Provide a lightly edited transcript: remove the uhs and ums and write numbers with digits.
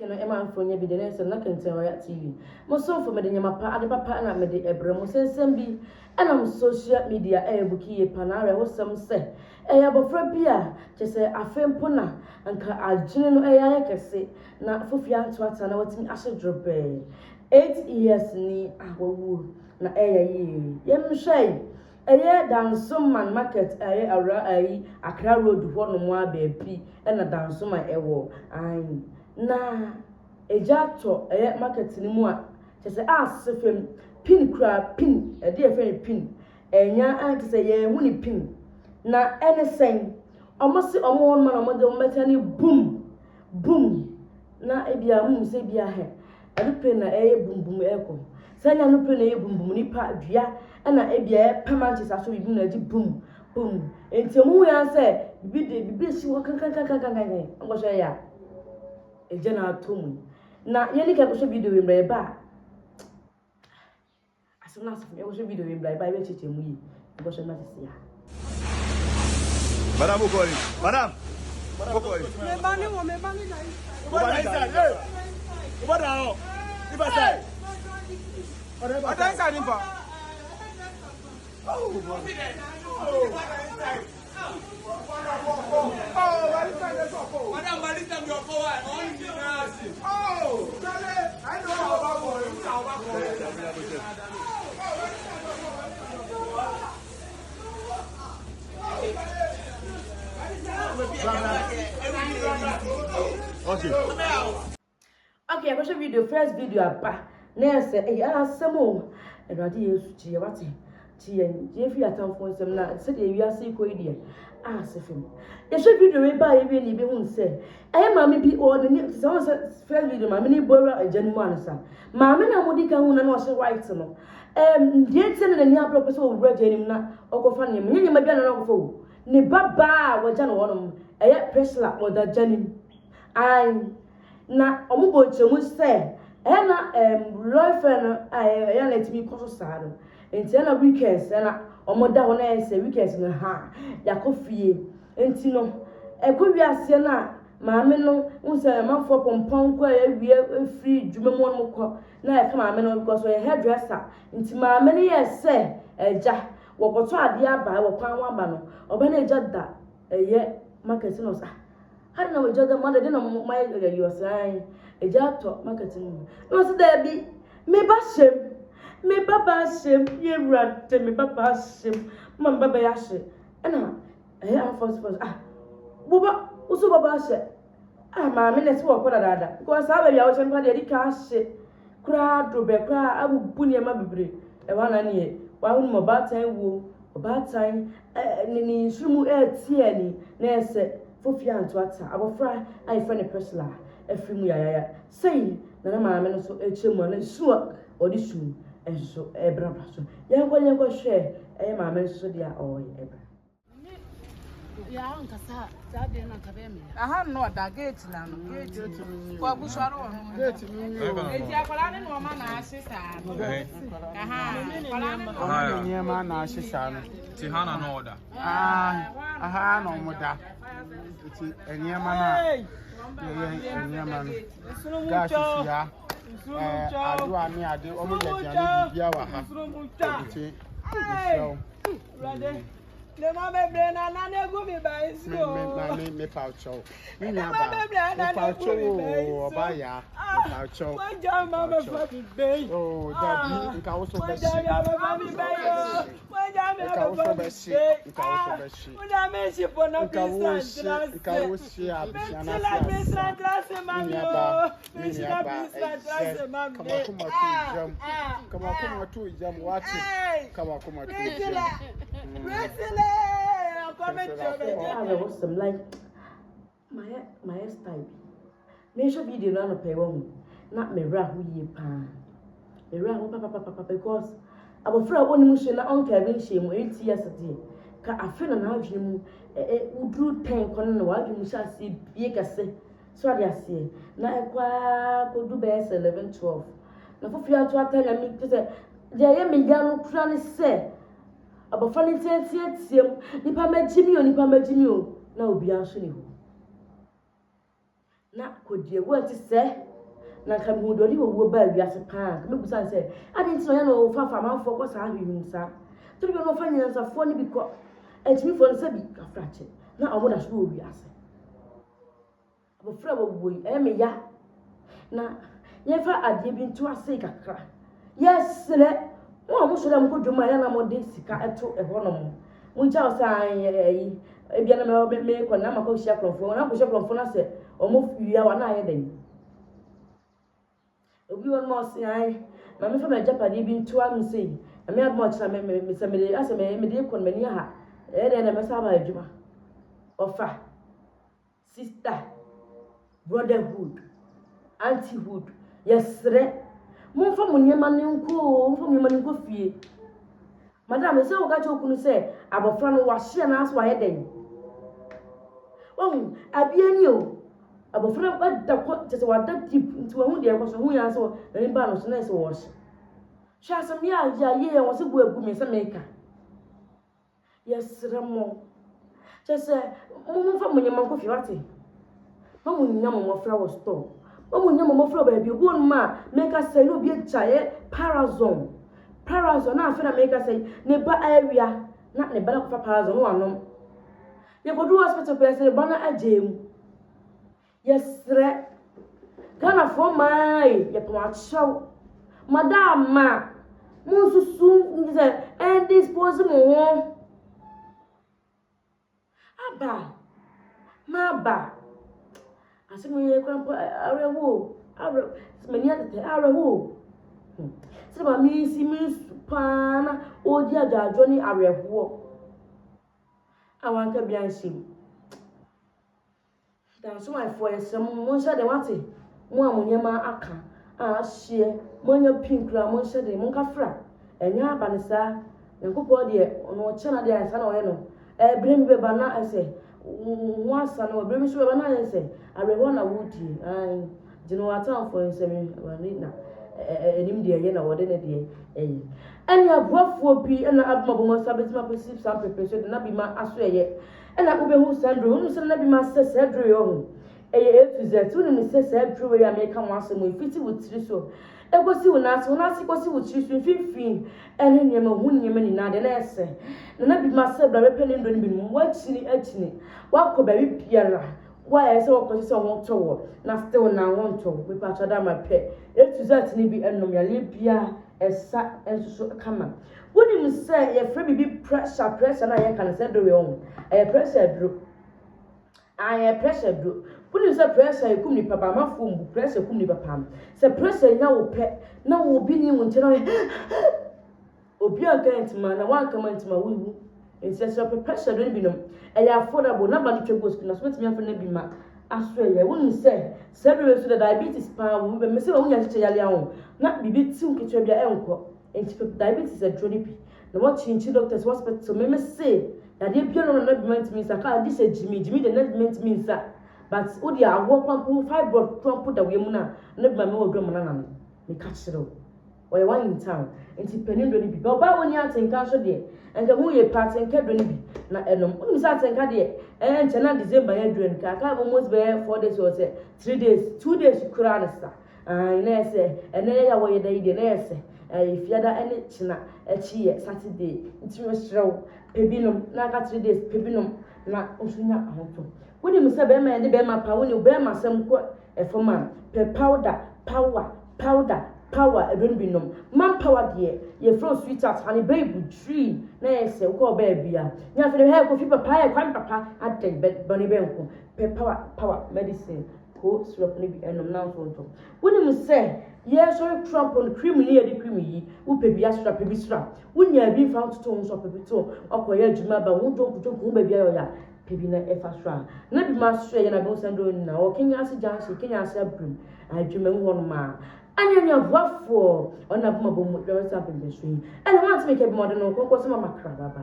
no e man fo nya bi de na se na kenten wa TV mo so fo me de nyama pa ade papa na me de ebre mo sensem bi ana social media e buki ye panare ho sem se e ya bofra bi a che se afempo na anka agene no e ya kese na fofia nto ata na watimi ahye drobe 8 years ni awowu na e ya yi yemhwei eye Dansoman market eye awra ayi Accra road ho no mo abepi na Dansoman ewo ai na eja to eye market ni mu a chese asefem pin kra pin e de efe pin enya anti se ye hu ni pin na anything omosi omo man omo de metani boom boom na ebia hu se bia he adupe na eye boom boom eko sanya no pe na eye boom boom ni pa dua na ebia permanent aso bibi na di boom boom enti mu ya se bibi si wo kan ngo so ya eje na atom na ye ni ka ko so video we mra ba asona aso ye ko so video we mra ba ye cheche mu yi ngo so na sisi ya Madam Okori, madam Okori Me bani na Oba da o iba sai Ota inside him pa. Oh, Madam Barista mi oko wa on the nurse. oh, I know how about boy. Okay, I watch a video, first video apa. Na say eh asemo. Erade Yesu tie wate. Tie je fi atamfo nsem na se de wiase ko idie. Asefem. Ye hwe video we ba ye bi ni bi hu se. Eh maame bi o ni so first video maame ni bora ajani mu anasa. Maame na mudi kan hu na no hye white no. Die tie na ni abro pese o wura jani mu na okofa ne me nyema bia na okofa o. Ni baba waja no wonom. Eye presla o da jani. Ai na omubo chemu se na boyfriend ya let me koso sado enti na weekends na omoda ho na ese weekends na ha yakofie enti no ekowiase na maame no unse manfo pompon kwa ya wie free dwumemu no ko na ya ka maame no because we hairdresser enti maame ne yese eja wokoto ade aba wo kwan wa ba no oba na eja da eye market no sa had na we just the mother didn't my you say eja to marketing no se there be me ba shem me baba shem ye rate me baba shem man baba ya she na am first boba uso baba she ma me ne se wo koda dada because aba ya wo shem kwa de ka she kura do be kura abu buni ma bebre e wana ne wa hu mo ba tan wo ba tan ni sumu tie ni na ese fofia anto ata abofra ai fa ne persla afrimu ya sei na maame no so echemu na suwa odi su enso ebra so yenko hwe maame so dia o ebra ya nkasa zabe na kabeme Aha no da gate na no gate kwa buswaro ho gate ni eti akola ne no ma na asisa aha akola ne nyema na ahyesa no ti hana no order aha no moda ti enyema na enyema no gashi ya adu ani ade omo ye diane bibia wa ha ti so le ma me bre na na ne gu mi ba isi o me paucho mi nya ba me paucho oba ya me paucho wa ja ma me fa bi be oh daddy nka wo so be ja ya me fa bi be yo wa ja me fa bi be nka wo so be shi una me shi po na nka wo shi abisiana fi ma mi mi nya ba kama kuma tu jam wati kama kuma tu jam I was some like my style. Me should be the run of a woman, not me rahu ye pan. Me rahu papa because I was afraid only motion on cabin shame 8 years a day. Ka I feel an argument, drew 10 corner while you shall see big as say. So I say, now I quite do best 11, 12. Now for fear to tell me to say, there me young cranny say. Abofra ni tietietiem nipa magimi o na obi anso ni ho na kodie wo ti se na ka mu do ri wo ba wiase pa ka me busan say ade nti no ya no fa manfo ko sa ahwehim sa to bi no fa nyansa fo ni bi ko etimi fo no se bi ka frache na omo da so wo wiase abofra wo boy me ya na ye fa ade bi nto ase kakra yes le mo so dem ko dwuma ya na mo de sika eto ehonom mo cha o sa yi ebia na me ko na ma ko hia krofo na ko hia krofo na se omo fuya wa na aye den obi won mo se ai ma me fa ma japade bi nto am sei na me admo cha me se me de ase me de ko mani ha de na me sa ba adwuma ofa sister brotherhood auntyhood yesre mo fa mo nyema ne nko fie madam se wo ga che okunu se abofra no wa hye na aso aye den abia ni o abofra ba da ko tese wa da deep nti wa hu de ko so hu ya so ni ba no so na se wo hye sha sam ya ye won se bu agu me se meka yesre mo tese mo fa mo nyema nko fie wate mo nyama mo fra wo store mo nyama mo fra ba bi go ma meka se no bi chaye parazone na afena meka say ne ba area na ne ba na fa parazone no anom ye go do hospital person ba na agem yesre Ghana for my ye to achow madam ma mo susu nze and dispose mo aba ma ba asemi ye krampo arewo mani atete arewo seba mi si mi pana odi ajajo ni arewo awanka bia nsim Dansoman for yesem mo nse de wate mo amonyema aka a hye mo nya pinkra mo nse de mo kafra enya abanisa yankopɔ de ono chena de ansa na oye no brem be bana ese wasa na brem so be bana ese arewo na wudi jino watan for yesem wani na enim de ye na wode ne de eni abuafo bi na aduma bo sabetima pesip sam pepeso de na bi ma aso ye ena ubehu sandro unu se na bi ma sese dro yo hu A to Z unu mi sese dro ya me ka mo asemo ifiti wutiri so egosi wonasi kosi wutiri so fifin ene nyema hu nyema ni na de na ese na bi ma se bra be pele ndo ni bi mu achini wakọ ba bi piara wa ese wakọ se won towo na still na won towo we pa chada ma pe A to Z ni bi enom ya le bia esa enso kama woni mu se ye frɛ bi pressure na ye kan se do we on pressure dro pressure dro woni se pressure e kum ni papa ma fo mbu pressure kum ni papa se pressure nya wo pɛ na wo bi ni mu nche na obi account ma na one comment ma wu nse se pressure do ni bi no affordable na ba ni twego school na so betimi afo na bi ma aso ye woni se do so the diabetes pa wo be me se wo nya cheche yale awon na bibi ti nketwa bia enko enti diabetes a dronipi na what chinchi doctors hospital so me say that dey bia no na meant means aka this a jimmy the next meant means but odi awo pampo fibroid pampo da we mu na bi ma me odro mo na me ka kire o ye one in town enti penin dronipi ba ba woni atenka so de enka hu ye part enka dronipi na enom uni sa atenka de enche na December ya drone ka almost be 4 days or say 3 days 2 days kura na sa ina se ene ya wo ye da ide na se fiada ene china echi ye Saturday ntimo shrew pebinom na ka 3 days pebinom na osunya ahoto woni mu se be ma ene be ma pa woni be ma sem ko efoma pe power edonbinom man power de ye from sweetheart honey baby tree na ye se ko ba bia nya fe he ko fi papa ye kwan papa aden boni be nko pe power medicine ko syrup ni bi enom na so nto woni mu se ye so trump on cream ni ye di cream yi wo pe bia syrup pe bi syrup wonya bi fa to so pe bi to okoye adwuma ba wo don ko ba bia yo ya pe bi na e fa syrup na bi ma so ye na be sando na o kenya ase jansi kenya ase abrum adwuma wo no ma anya buafo ona buma bomu dwa sa pembe so yi ene want make be modern ko ko so ma makra baba